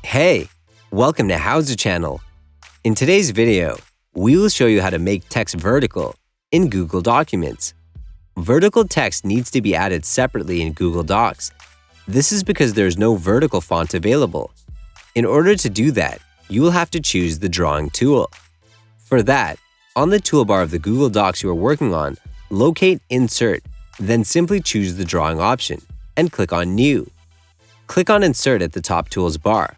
Hey, welcome to HOWZA channel. In today's video, we will show you how to make text vertical in Google Documents. Vertical text needs to be added separately in Google Docs. This is because there is no vertical font available. In order to do that, you will have to choose the drawing tool. For that, on the toolbar of the Google Docs you are working on, locate Insert, then simply choose the drawing option and click on New. Click on Insert at the top tools bar.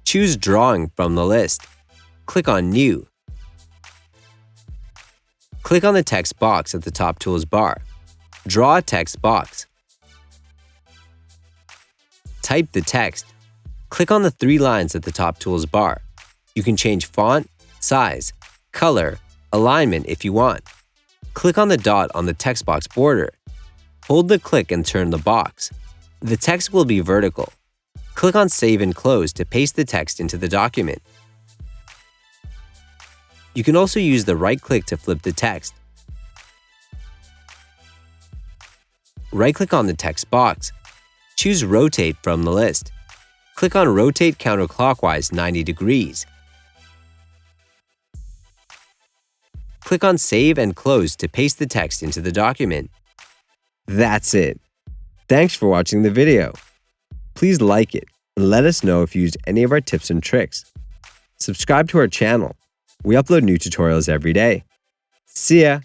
Choose Drawing from the list. Click on New. Click on the text box at the top tools bar. Draw a text box. Type the text. Click on the three lines at the top tools bar. You can change font, size, color, alignment if you want. Click on the dot on the text box border. Hold the click and turn the box. The text will be vertical. Click on Save and Close to paste the text into the document. You can also use the right click to flip the text. Right-click on the text box. Choose Rotate from the list. Click on Rotate counterclockwise 90 degrees. Click on Save and Close to paste the text into the document. That's it. Thanks for watching the video. Please like it and let us know if you used any of our tips and tricks. Subscribe to our channel. We upload new tutorials every day. See ya!